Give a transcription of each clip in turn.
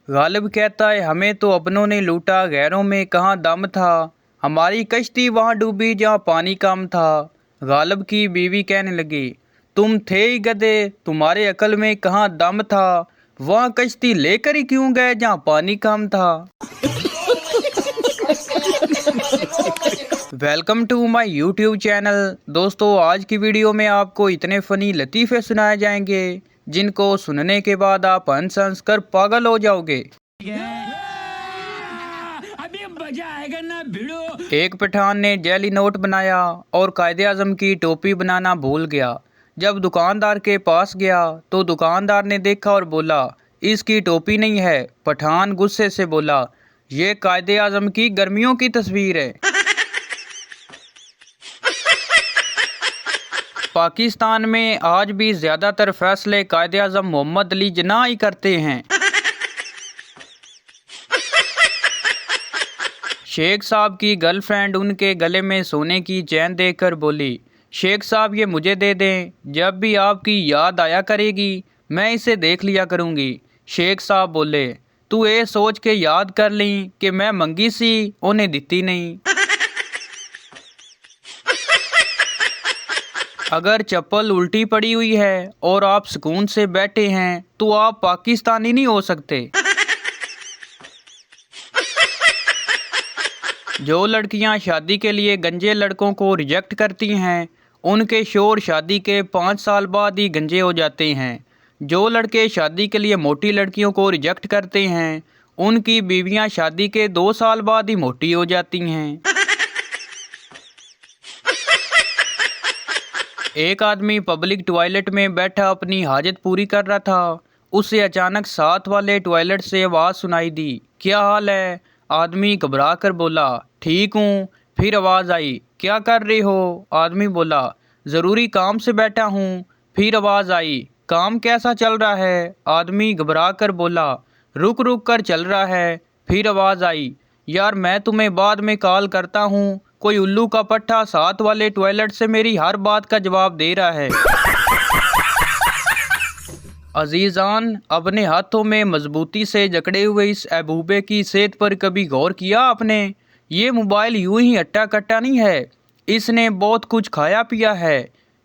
गालिब कहता है हमें तो अपनों ने लूटा, गैरों में कहाँ दम था। हमारी कश्ती वहाँ डूबी जहाँ पानी कम था। गालिब की बीवी कहने लगी, तुम थे ही गधे, तुम्हारे अकल में कहाँ दम था। वहाँ कश्ती लेकर ही क्यों गए जहाँ पानी कम था। Welcome to my YouTube channel. दोस्तों, आज की वीडियो में आपको इतने फनी लतीफ़े सुनाए जाएंगे जिनको सुनने के बाद आप हंस हंस कर पागल हो जाओगे। अभी मजा आएगा ना भिड़ो। एक पठान ने जैली नोट बनाया और कायदे आज़म की टोपी बनाना भूल गया। जब दुकानदार के पास गया तो दुकानदार ने देखा और बोला, इसकी टोपी नहीं है। पठान गुस्से से बोला, ये कायदे आज़म की गर्मियों की तस्वीर है। पाकिस्तान में आज भी ज़्यादातर फैसले कायदे आज़म मोहम्मद अली जिन्ना ही करते हैं। शेख साहब की गर्लफ्रेंड उनके गले में सोने की चैन देखकर बोली, शेख साहब ये मुझे दे दें, जब भी आपकी याद आया करेगी मैं इसे देख लिया करूँगी। शेख साहब बोले, तू ये सोच के याद कर ली कि मैं मंगी सी उन्हें दिती नहीं। अगर चप्पल उल्टी पड़ी हुई है और आप सुकून से बैठे हैं तो आप पाकिस्तानी नहीं हो सकते। जो लड़कियां शादी के लिए गंजे लड़कों को रिजेक्ट करती हैं उनके शोहर शादी के 5 साल बाद ही गंजे हो जाते हैं। जो लड़के शादी के लिए मोटी लड़कियों को रिजेक्ट करते हैं उनकी बीवियां शादी के 2 साल बाद ही मोटी हो जाती हैं। एक आदमी पब्लिक टॉयलेट में बैठा अपनी हाजत पूरी कर रहा था। उसे अचानक साथ वाले टॉयलेट से आवाज़ सुनाई दी, क्या हाल है। आदमी घबरा कर बोला, ठीक हूँ। फिर आवाज़ आई, क्या कर रहे हो। आदमी बोला, ज़रूरी काम से बैठा हूँ। फिर आवाज़ आई, काम कैसा चल रहा है। आदमी घबरा कर बोला, रुक रुक कर चल रहा है। फिर आवाज़ आई, यार मैं तुम्हें बाद में कॉल करता हूँ। कोई उल्लू का पट्टा साथ वाले टॉयलेट से मेरी हर बात का जवाब दे रहा है। अजीज़ान, अपने हाथों में मजबूती से जकड़े हुए इस अबूबे की सेहत पर कभी गौर किया आपने। ये मोबाइल यूं ही अट्टा कट्टा नहीं है, इसने बहुत कुछ खाया पिया है।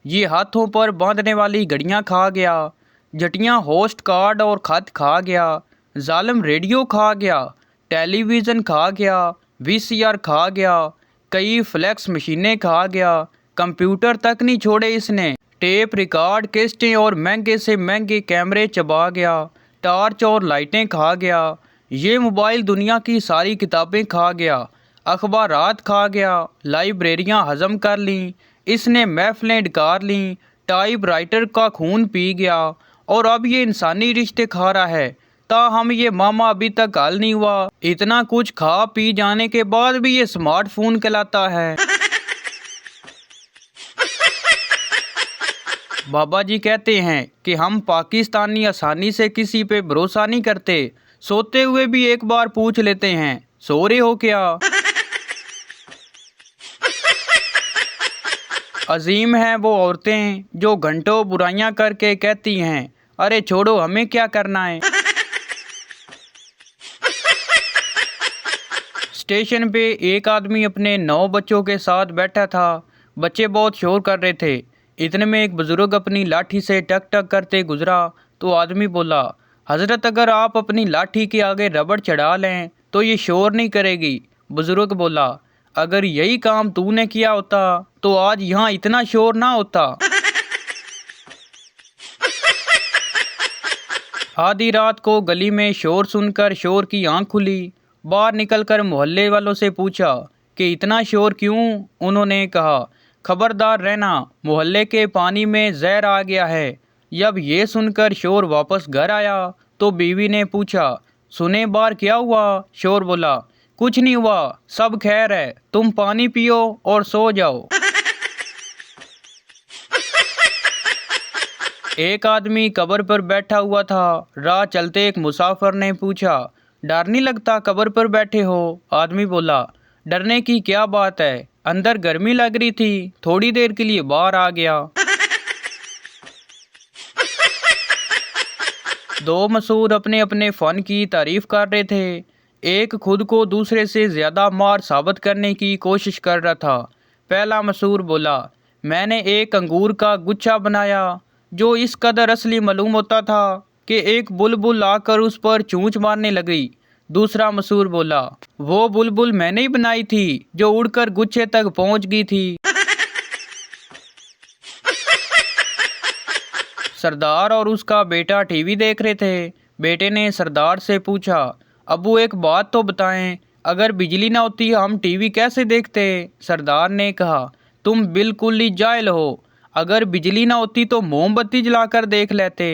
ये हाथों पर बांधने वाली घड़ियां खा गया, जटियां होस्ट कार्ड और खत खा गया, जालिम रेडियो खा गया, टेलीविज़न खा गया, वीसीआर खा गया, कई फ्लैक्स मशीनें खा गया, कंप्यूटर तक नहीं छोड़े इसने। टेप रिकॉर्ड, कैसेटें और महंगे से महंगे कैमरे चबा गया, टॉर्च और लाइटें खा गया। ये मोबाइल दुनिया की सारी किताबें खा गया, अखबारात खा गया, लाइब्रेरियां हजम कर लीं, इसने महफिलें डकार लीं, टाइप राइटर का खून पी गया और अब ये इंसानी रिश्ते खा रहा है। ताहम ये मामा अभी तक हल नहीं हुआ। इतना कुछ खा पी जाने के बाद भी ये स्मार्टफोन कहलाता है। बाबा जी कहते हैं कि हम पाकिस्तानी आसानी से किसी पे भरोसा नहीं करते। सोते हुए भी एक बार पूछ लेते हैं, सो रहे हो क्या। अजीम हैं वो औरतें जो घंटों बुराइयां करके कहती हैं, अरे छोड़ो हमें क्या करना है। स्टेशन पे एक आदमी अपने 9 बच्चों के साथ बैठा था। बच्चे बहुत शोर कर रहे थे। इतने में एक बुजुर्ग अपनी लाठी से टक टक करते गुजरा तो आदमी बोला, हजरत अगर आप अपनी लाठी के आगे रबड़ चढ़ा लें तो ये शोर नहीं करेगी। बुजुर्ग बोला, अगर यही काम तूने किया होता तो आज यहाँ इतना शोर ना होता। आधी रात को गली में शोर सुनकर शोर की आंख खुली। बाहर निकलकर मोहल्ले वालों से पूछा कि इतना शोर क्यों। उन्होंने कहा, खबरदार रहना, मोहल्ले के पानी में जहर आ गया है। जब ये सुनकर शोर वापस घर आया तो बीवी ने पूछा, सुने बाहर क्या हुआ। शोर बोला, कुछ नहीं हुआ, सब खैर है, तुम पानी पियो और सो जाओ। एक आदमी कब्र पर बैठा हुआ था। राह चलते एक मुसाफिर ने पूछा, डर नहीं लगता कब्र पर बैठे हो। आदमी बोला, डरने की क्या बात है, अंदर गर्मी लग रही थी, थोड़ी देर के लिए बाहर आ गया। दो मसूर अपने अपने फ़न की तारीफ कर रहे थे। एक खुद को दूसरे से ज़्यादा मार साबित करने की कोशिश कर रहा था। पहला मसूर बोला, मैंने एक अंगूर का गुच्छा बनाया जो इस कदर असली मालूम होता था कि एक बुलबुल आकर उस पर चोंच मारने लगी। दूसरा मसूर बोला, वो बुलबुल मैंने ही बनाई थी जो उड़कर गुच्छे तक पहुंच गई थी। सरदार और उसका बेटा टीवी देख रहे थे। बेटे ने सरदार से पूछा, अबू एक बात तो बताएं, अगर बिजली ना होती हम टीवी कैसे देखते? सरदार ने कहा, तुम बिल्कुल ही जाहिल हो, अगर बिजली ना होती तो मोमबत्ती जलाकर देख लेते।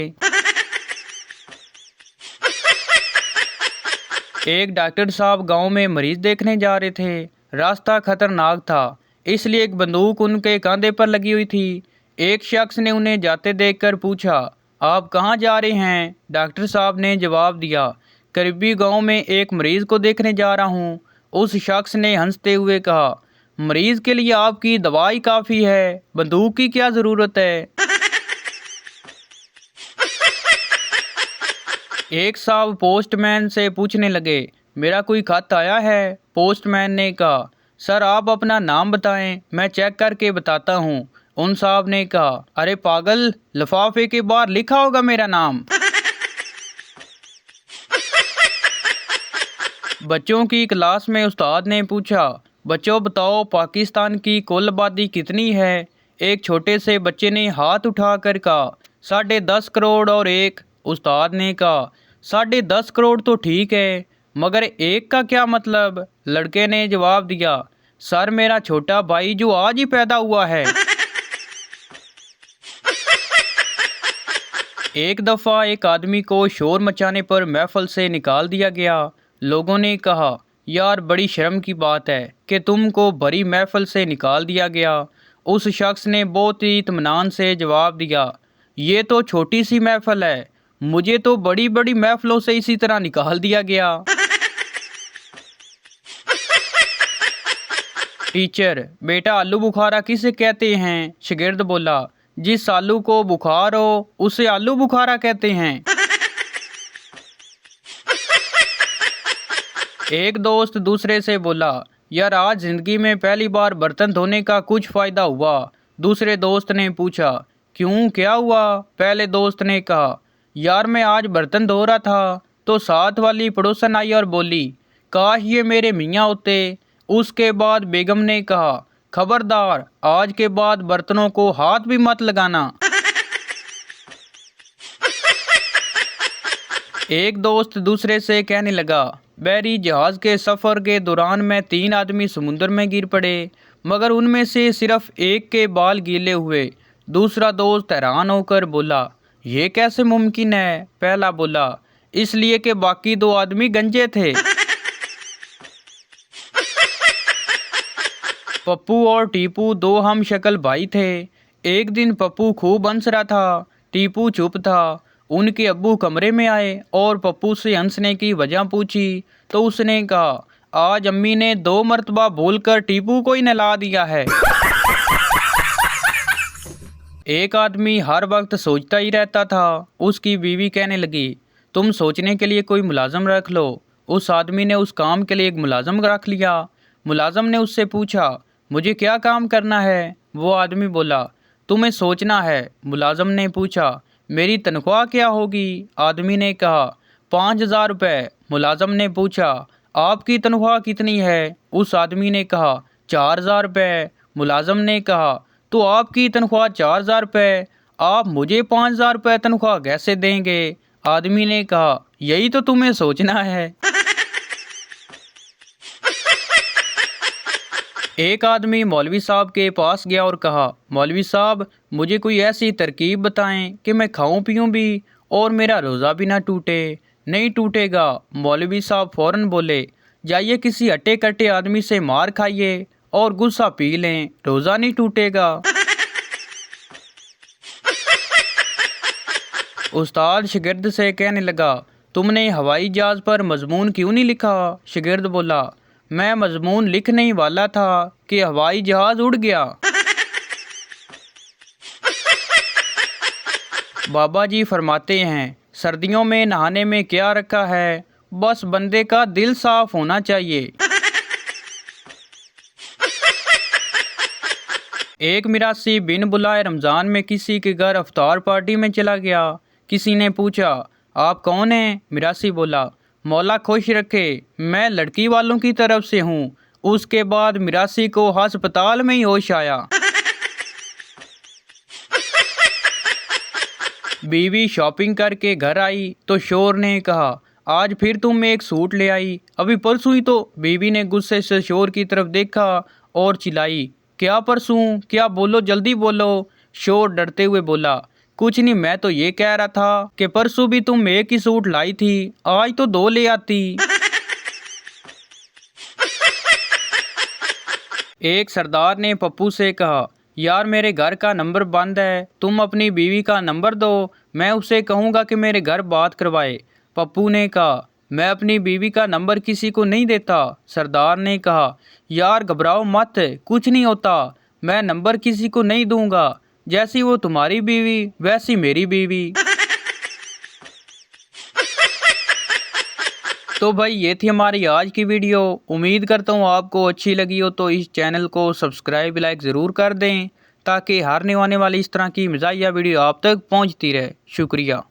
एक डॉक्टर साहब गांव में मरीज देखने जा रहे थे। रास्ता खतरनाक था, इसलिए एक बंदूक उनके कंधे पर लगी हुई थी। एक शख्स ने उन्हें जाते देखकर पूछा, आप कहाँ जा रहे हैं? डॉक्टर साहब ने जवाब दिया, करीबी गांव में एक मरीज को देखने जा रहा हूँ। उस शख्स ने हंसते हुए कहा, मरीज के लिए आपकी दवाई काफ़ी है, बंदूक की क्या ज़रूरत है? एक साहब पोस्टमैन से पूछने लगे, मेरा कोई खत आया है? पोस्टमैन ने कहा, सर आप अपना नाम बताएं, मैं चेक करके बताता हूँ। उन साहब ने कहा, अरे पागल, लिफाफे के बाहर लिखा होगा मेरा नाम। बच्चों की क्लास में उस्ताद ने पूछा, बच्चों बताओ पाकिस्तान की कुल आबादी कितनी है? एक छोटे से बच्चे ने हाथ उठाकर कहा, 10.5 करोड़ और एक। उस्ताद ने कहा, 10.5 करोड़ तो ठीक है, मगर एक का क्या मतलब? लड़के ने जवाब दिया, सर मेरा छोटा भाई जो आज ही पैदा हुआ है। एक दफ़ा एक आदमी को शोर मचाने पर महफिल से निकाल दिया गया। लोगों ने कहा, यार बड़ी शर्म की बात है कि तुमको भरी महफिल से निकाल दिया गया। उस शख्स ने बहुत ही इत्मीनान से जवाब दिया, ये तो छोटी सी महफिल है, मुझे तो बड़ी बड़ी महफिलों से इसी तरह निकाल दिया गया। टीचर, बेटा आलू बुखारा किसे कहते हैं? शागिर्द बोला, जिस आलू को बुखार हो उसे आलू बुखारा कहते हैं। एक दोस्त दूसरे से बोला, यार आज जिंदगी में पहली बार बर्तन धोने का कुछ फ़ायदा हुआ। दूसरे दोस्त ने पूछा, क्यों, क्या हुआ? पहले दोस्त ने कहा, यार मैं आज बर्तन धो रहा था तो साथ वाली पड़ोसन आई और बोली, काश ये मेरे मियाँ होते। उसके बाद बेगम ने कहा, खबरदार आज के बाद बर्तनों को हाथ भी मत लगाना। एक दोस्त दूसरे से कहने लगा, बहरी जहाज के सफ़र के दौरान में 3 आदमी समुद्र में गिर पड़े, मगर उनमें से सिर्फ एक के बाल गीले हुए। दूसरा दोस्त हैरान होकर बोला, ये कैसे मुमकिन है? पहला बोला, इसलिए कि बाकी 2 आदमी गंजे थे। पप्पू और टीपू 2 हम शक्ल भाई थे। एक दिन पप्पू खूब हंस रहा था, टीपू चुप था। उनके अब्बू कमरे में आए और पप्पू से हंसने की वजह पूछी तो उसने कहा, आज अम्मी ने 2 मरतबा बोलकर टीपू को ही नहला दिया है। एक आदमी हर वक्त सोचता ही रहता था। उसकी बीवी कहने लगी, तुम सोचने के लिए कोई मुलाजम रख लो। उस आदमी ने उस काम के लिए एक मुलाजम रख लिया। मुलाजम ने उससे पूछा, मुझे क्या काम करना है? वो आदमी बोला, तुम्हें सोचना है। मुलाजम ने पूछा, मेरी तनख्वाह क्या होगी? आदमी ने कहा, 5,000 रुपये। मुलाजम ने पूछा, आपकी तनख्वाह कितनी है? उस आदमी ने कहा, 4,000 रुपये। मुलाजम ने कहा, तो आपकी तनख्वाह 4,000 रुपये, आप मुझे 5,000 रुपये तनख्वाह कैसे देंगे? आदमी ने कहा, यही तो तुम्हें सोचना है। एक आदमी मौलवी साहब के पास गया और कहा, मौलवी साहब मुझे कोई ऐसी तरकीब बताएं कि मैं खाऊं पीऊं भी और मेरा रोज़ा भी ना टूटे। नहीं टूटेगा। मौलवी साहब फौरन बोले, जाइए किसी हट्टे कट्टे आदमी से मार खाइए और गुस्सा पी लें, रोज़ा नहीं टूटेगा। उस्ताद शागिर्द से कहने लगा, तुमने हवाई जहाज़ पर मजमून क्यों नहीं लिखा? शागिर्द बोला, मैं मजमून लिखने ही वाला था कि हवाई जहाज उड़ गया। बाबा जी फरमाते हैं, सर्दियों में नहाने में क्या रखा है? बस बंदे का दिल साफ होना चाहिए। एक मिरासी बिन बुलाए रमज़ान में किसी के घर अफ्तार पार्टी में चला गया। किसी ने पूछा, आप कौन हैं? मिरासी बोला, मौला खुश रखे, मैं लड़की वालों की तरफ से हूँ। उसके बाद मिरासी को अस्पताल में ही होश आया। बीवी शॉपिंग करके घर आई तो शोर ने कहा, आज फिर तुम एक सूट ले आई, अभी परसों ही तो। बीवी ने गुस्से से शोर की तरफ देखा और चिल्लाई, क्या परसों? क्या, बोलो जल्दी बोलो। शोर डरते हुए बोला, कुछ नहीं, मैं तो ये कह रहा था कि परसों भी तुम एक ही सूट लाई थी, आज तो दो ले आती। एक सरदार ने पप्पू से कहा, यार मेरे घर का नंबर बंद है, तुम अपनी बीवी का नंबर दो, मैं उसे कहूँगा कि मेरे घर बात करवाए। पप्पू ने कहा, मैं अपनी बीवी का नंबर किसी को नहीं देता। सरदार ने कहा, यार घबराओ मत, कुछ नहीं होता, मैं नंबर किसी को नहीं दूंगा, जैसी वो तुम्हारी बीवी वैसी मेरी बीवी। तो भाई ये थी हमारी आज की वीडियो। उम्मीद करता हूँ आपको अच्छी लगी हो, तो इस चैनल को सब्सक्राइब लाइक ज़रूर कर दें ताकि हर आने वाली इस तरह की मज़ाहिया वीडियो आप तक पहुँचती रहे। शुक्रिया।